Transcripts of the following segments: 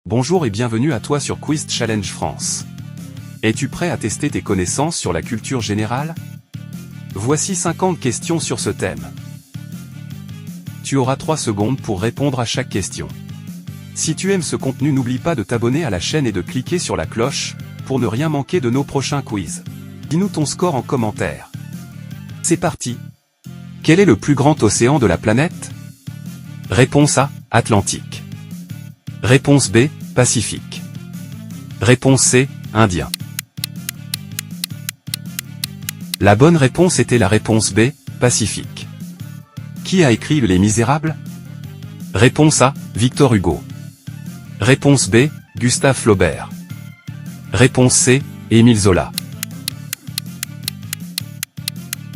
Bonjour et bienvenue à toi sur Quiz Challenge France. Es-tu prêt à tester tes connaissances sur la culture générale? Voici 50 questions sur ce thème. Tu auras 3 secondes pour répondre à chaque question. Si tu aimes ce contenu, n'oublie pas de t'abonner à la chaîne et de cliquer sur la cloche, pour ne rien manquer de nos prochains quiz. Dis-nous ton score en commentaire. C'est parti! Quel est le plus grand océan de la planète? Réponse A, Atlantique. Réponse B, Pacifique. Réponse C, Indien. La bonne réponse était la réponse B, Pacifique. Qui a écrit Les Misérables? Réponse A, Victor Hugo. Réponse B, Gustave Flaubert. Réponse C, Émile Zola.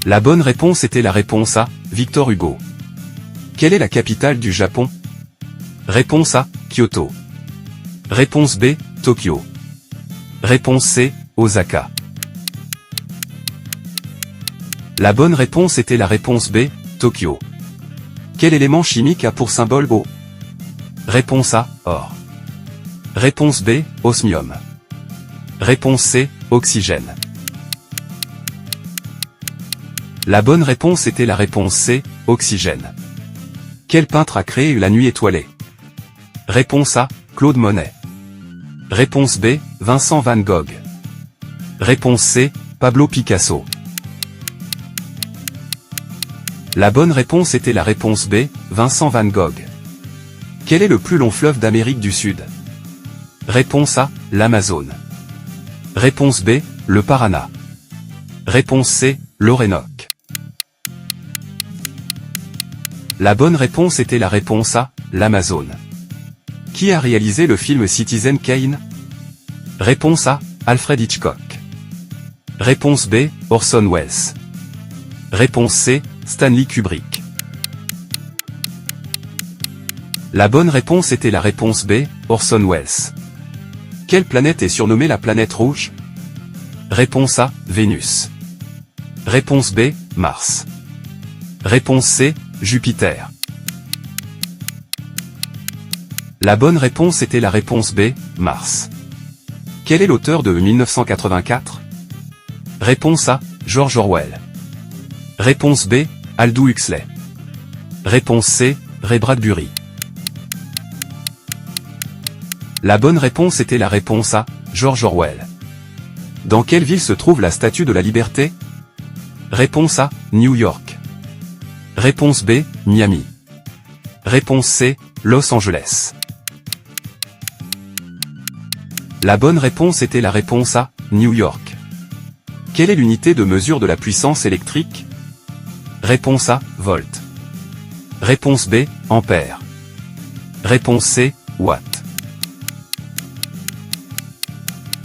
La bonne réponse était la réponse A, Victor Hugo. Quelle est la capitale du Japon? Réponse A, Kyoto. Réponse B, Tokyo. Réponse C, Osaka. La bonne réponse était la réponse B, Tokyo. Quel élément chimique a pour symbole O? Réponse A, or. Réponse B, osmium. Réponse C, oxygène. La bonne réponse était la réponse C, oxygène. Quel peintre a créé La Nuit étoilée? Réponse A, Claude Monet. Réponse B, Vincent van Gogh. Réponse C, Pablo Picasso. La bonne réponse était la réponse B, Vincent van Gogh. Quel est le plus long fleuve d'Amérique du Sud? Réponse A, l'Amazone. Réponse B, le Paraná. Réponse C, l'Orénoque. La bonne réponse était la réponse A, l'Amazone. Qui a réalisé le film Citizen Kane? Réponse A, Alfred Hitchcock. Réponse B, Orson Welles. Réponse C, Stanley Kubrick. La bonne réponse était la réponse B, Orson Welles. Quelle planète est surnommée la planète rouge? Réponse A, Vénus. Réponse B, Mars. Réponse C, Jupiter. La bonne réponse était la réponse B, Mars. Quel est l'auteur de 1984? Réponse A, George Orwell. Réponse B, Aldous Huxley. Réponse C, Ray Bradbury. La bonne réponse était la réponse A, George Orwell. Dans quelle ville se trouve la Statue de la Liberté? Réponse A, New York. Réponse B, Miami. Réponse C, Los Angeles. La bonne réponse était la réponse A, New York. Quelle est l'unité de mesure de la puissance électrique? Réponse A, volt. Réponse B, ampère. Réponse C, watt.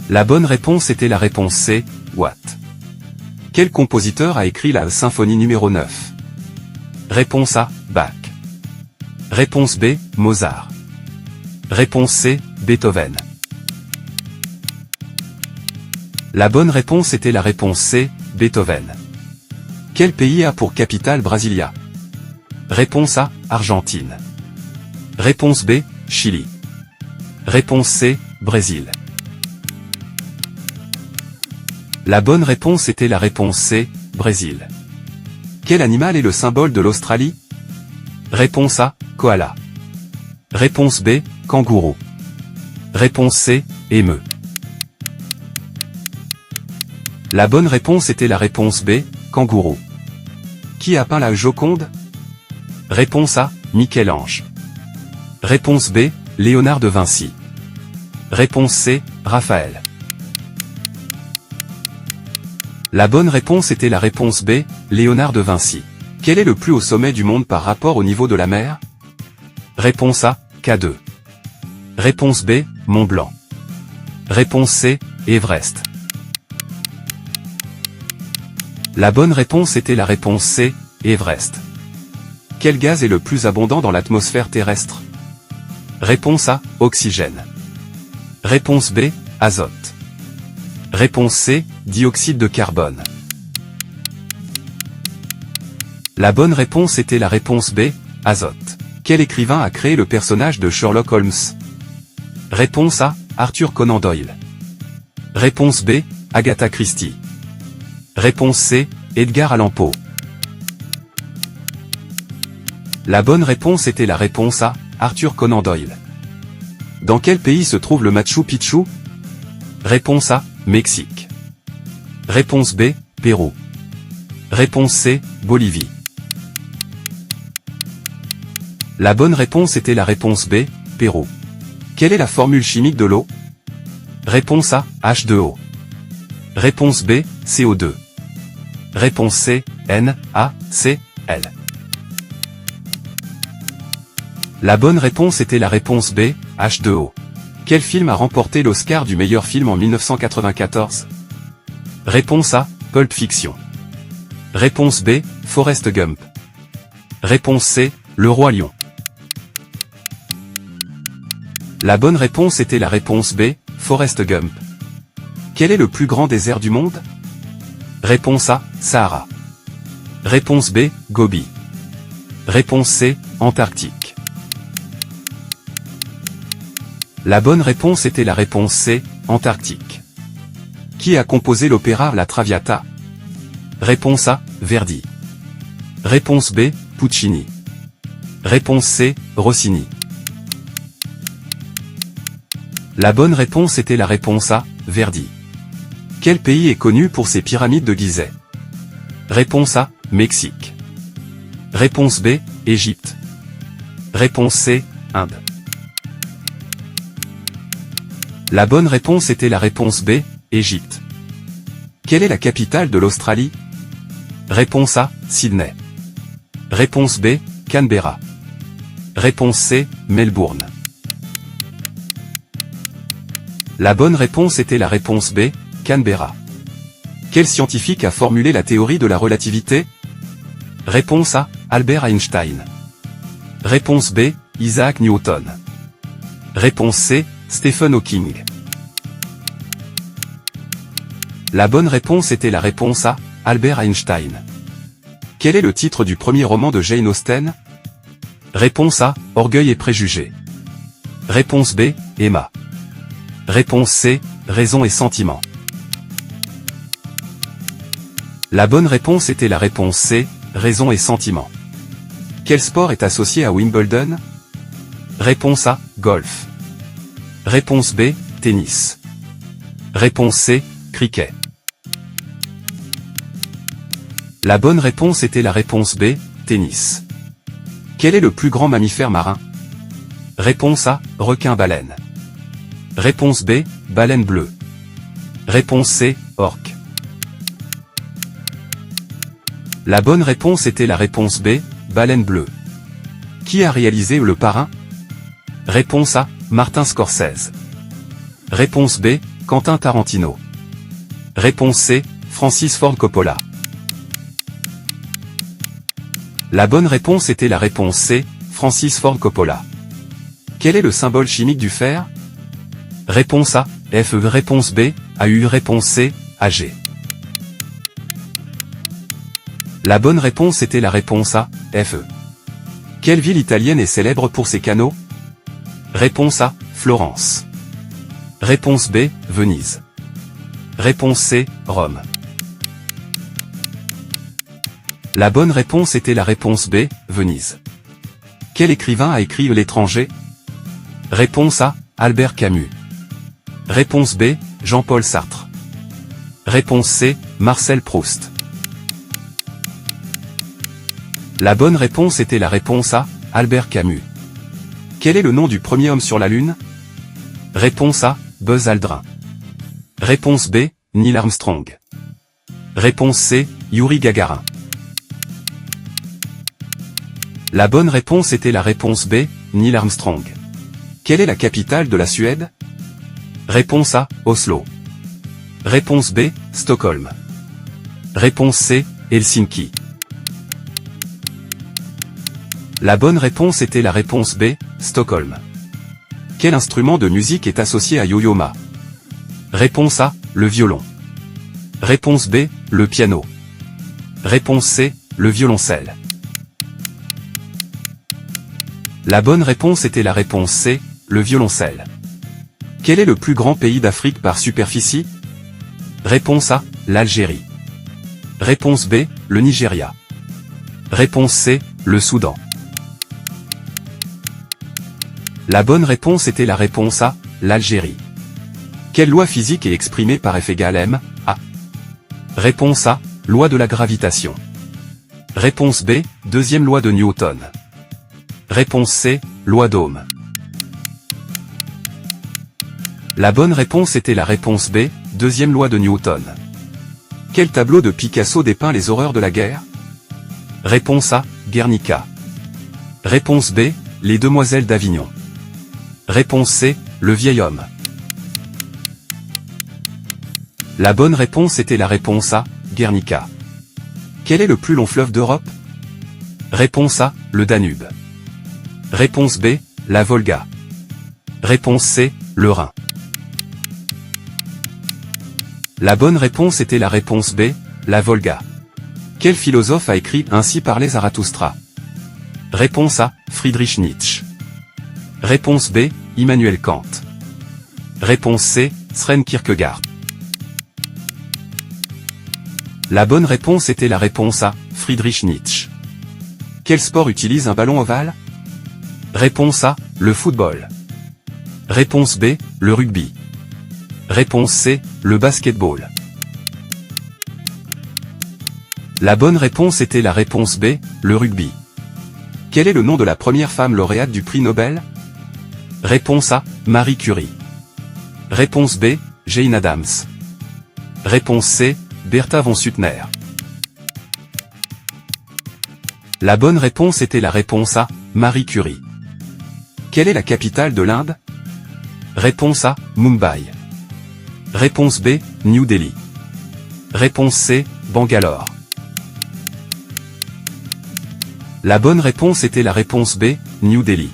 La bonne réponse était la réponse C, watt. Quel compositeur a écrit la symphonie numéro 9? Réponse A, Bach. Réponse B, Mozart. Réponse C, Beethoven. La bonne réponse était la réponse C, Beethoven. Quel pays a pour capitale Brasilia? Réponse A, Argentine. Réponse B, Chili. Réponse C, Brésil. La bonne réponse était la réponse C, Brésil. Quel animal est le symbole de l'Australie? Réponse A, koala. Réponse B, kangourou. Réponse C, émeu. La bonne réponse était la réponse B, kangourou. Qui a peint la Joconde? Réponse A, Michel-Ange. Réponse B, Léonard de Vinci. Réponse C, Raphaël. La bonne réponse était la réponse B, Léonard de Vinci. Quel est le plus haut sommet du monde par rapport au niveau de la mer? Réponse A, K2. Réponse B, Mont Blanc. Réponse C, Everest. La bonne réponse était la réponse C, Everest. Quel gaz est le plus abondant dans l'atmosphère terrestre? Réponse A, oxygène. Réponse B, azote. Réponse C, dioxyde de carbone. La bonne réponse était la réponse B, azote. Quel écrivain a créé le personnage de Sherlock Holmes? Réponse A, Arthur Conan Doyle. Réponse B, Agatha Christie. Réponse C, Edgar Allan Poe. La bonne réponse était la réponse A, Arthur Conan Doyle. Dans quel pays se trouve le Machu Picchu? Réponse A, Mexique. Réponse B, Pérou. Réponse C, Bolivie. La bonne réponse était la réponse B, Pérou. Quelle est la formule chimique de l'eau? Réponse A, H2O. Réponse B, CO2. Réponse C, NaCl. La bonne réponse était la réponse B, H2O. Quel film a remporté l'Oscar du meilleur film en 1994? Réponse A, Pulp Fiction. Réponse B, Forrest Gump. Réponse C, Le Roi Lion. La bonne réponse était la réponse B, Forrest Gump. Quel est le plus grand désert du monde? Réponse A, Sahara. Réponse B, Gobi. Réponse C, Antarctique. La bonne réponse était la réponse C, Antarctique. Qui a composé l'opéra La Traviata? Réponse A, Verdi. Réponse B, Puccini. Réponse C, Rossini. La bonne réponse était la réponse A, Verdi. Quel pays est connu pour ses pyramides de Gizeh? Réponse A, Mexique. Réponse B, Égypte. Réponse C, Inde. La bonne réponse était la réponse B, Égypte. Quelle est la capitale de l'Australie? Réponse A, Sydney. Réponse B, Canberra. Réponse C, Melbourne. La bonne réponse était la réponse B, Canberra. Quel scientifique a formulé la théorie de la relativité? Réponse A, Albert Einstein. Réponse B, Isaac Newton. Réponse C, Stephen Hawking. La bonne réponse était la réponse A, Albert Einstein. Quel est le titre du premier roman de Jane Austen? Réponse A, Orgueil et préjugés. Réponse B, Emma. Réponse C, Raison et sentiment. La bonne réponse était la réponse C, Raison et sentiment. Quel sport est associé à Wimbledon? Réponse A, golf. Réponse B, tennis. Réponse C, cricket. La bonne réponse était la réponse B, tennis. Quel est le plus grand mammifère marin? Réponse A, requin-baleine. Réponse B, baleine bleue. Réponse C, orque. La bonne réponse était la réponse B, baleine bleue. Qui a réalisé Le Parrain? Réponse A, Martin Scorsese. Réponse B, Quentin Tarantino. Réponse C, Francis Ford Coppola. La bonne réponse était la réponse C, Francis Ford Coppola. Quel est le symbole chimique du fer? Réponse A, Fe. Réponse B, Au. Réponse C, Ag. La bonne réponse était la réponse A, Fe. Quelle ville italienne est célèbre pour ses canaux? Réponse A, Florence. Réponse B, Venise. Réponse C, Rome. La bonne réponse était la réponse B, Venise. Quel écrivain a écrit L'étranger? Réponse A, Albert Camus. Réponse B, Jean-Paul Sartre. Réponse C, Marcel Proust. La bonne réponse était la réponse A, Albert Camus. Quel est le nom du premier homme sur la Lune? Réponse A, Buzz Aldrin. Réponse B, Neil Armstrong. Réponse C, Yuri Gagarin. La bonne réponse était la réponse B, Neil Armstrong. Quelle est la capitale de la Suède? Réponse A, Oslo. Réponse B, Stockholm. Réponse C, Helsinki. La bonne réponse était la réponse B, Stockholm. Quel instrument de musique est associé à Yo-Yo Ma? Réponse A, le violon. Réponse B, le piano. Réponse C, le violoncelle. La bonne réponse était la réponse C, le violoncelle. Quel est le plus grand pays d'Afrique par superficie? Réponse A, l'Algérie. Réponse B, le Nigeria. Réponse C, le Soudan. La bonne réponse était la réponse A, l'Algérie. Quelle loi physique est exprimée par F égale M, A? Réponse A, loi de la gravitation. Réponse B, deuxième loi de Newton. Réponse C, loi d'Ohm. La bonne réponse était la réponse B, deuxième loi de Newton. Quel tableau de Picasso dépeint les horreurs de la guerre? Réponse A, Guernica. Réponse B, les Demoiselles d'Avignon. Réponse C, le vieil homme. La bonne réponse était la réponse A, Guernica. Quel est le plus long fleuve d'Europe? Réponse A, le Danube. Réponse B, la Volga. Réponse C, le Rhin. La bonne réponse était la réponse B, la Volga. Quel philosophe a écrit Ainsi parlait Zarathustra? Réponse A, Friedrich Nietzsche. Réponse B, Immanuel Kant. Réponse C, Søren Kierkegaard. La bonne réponse était la réponse A, Friedrich Nietzsche. Quel sport utilise un ballon ovale? Réponse A, le football. Réponse B, le rugby. Réponse C, le basketball. La bonne réponse était la réponse B, le rugby. Quel est le nom de la première femme lauréate du prix Nobel? Réponse A, Marie Curie. Réponse B, Jane Addams. Réponse C, Bertha von Suttner. La bonne réponse était la réponse A, Marie Curie. Quelle est la capitale de l'Inde? Réponse A, Mumbai. Réponse B, New Delhi. Réponse C, Bangalore. La bonne réponse était la réponse B, New Delhi.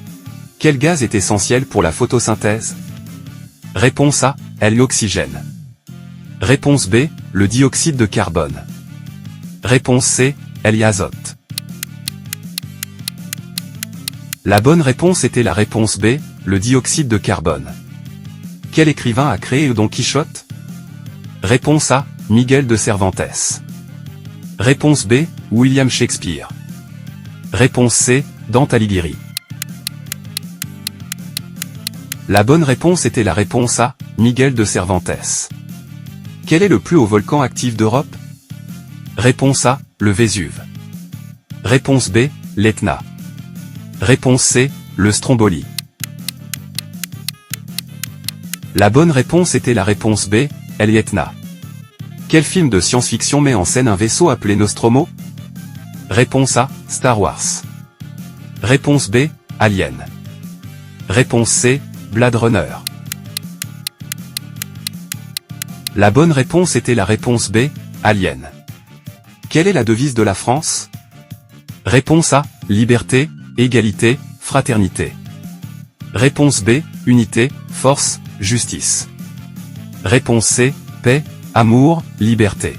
Quel gaz est essentiel pour la photosynthèse? Réponse A, l'oxygène. Réponse B, le dioxyde de carbone. Réponse C, l'azote. La bonne réponse était la réponse B, le dioxyde de carbone. Quel écrivain a créé Don Quichotte? Réponse A, Miguel de Cervantes. Réponse B, William Shakespeare. Réponse C, Dante Alighieri. La bonne réponse était la réponse A, Miguel de Cervantes. Quel est le plus haut volcan actif d'Europe? Réponse A, le Vésuve. Réponse B, l'Etna. Réponse C, le Stromboli. La bonne réponse était la réponse B, l'Etna. Quel film de science-fiction met en scène un vaisseau appelé Nostromo? Réponse A, Star Wars. Réponse B, Alien. Réponse C, Blade Runner. La bonne réponse était la réponse B, Alien. Quelle est la devise de la France? Réponse A, liberté, égalité, fraternité. Réponse B, unité, force, justice. Réponse C, paix, amour, liberté.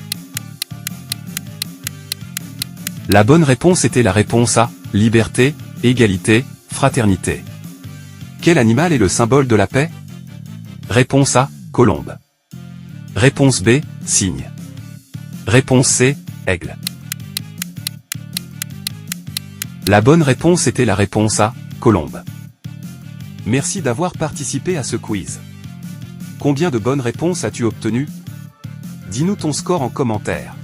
La bonne réponse était la réponse A, liberté, égalité, fraternité. Quel animal est le symbole de la paix? Réponse A, colombe. Réponse B, cygne. Réponse C, aigle. La bonne réponse était la réponse A, colombe. Merci d'avoir participé à ce quiz. Combien de bonnes réponses as-tu obtenues? Dis-nous ton score en commentaire.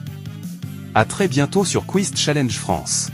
À très bientôt sur Quiz Challenge France.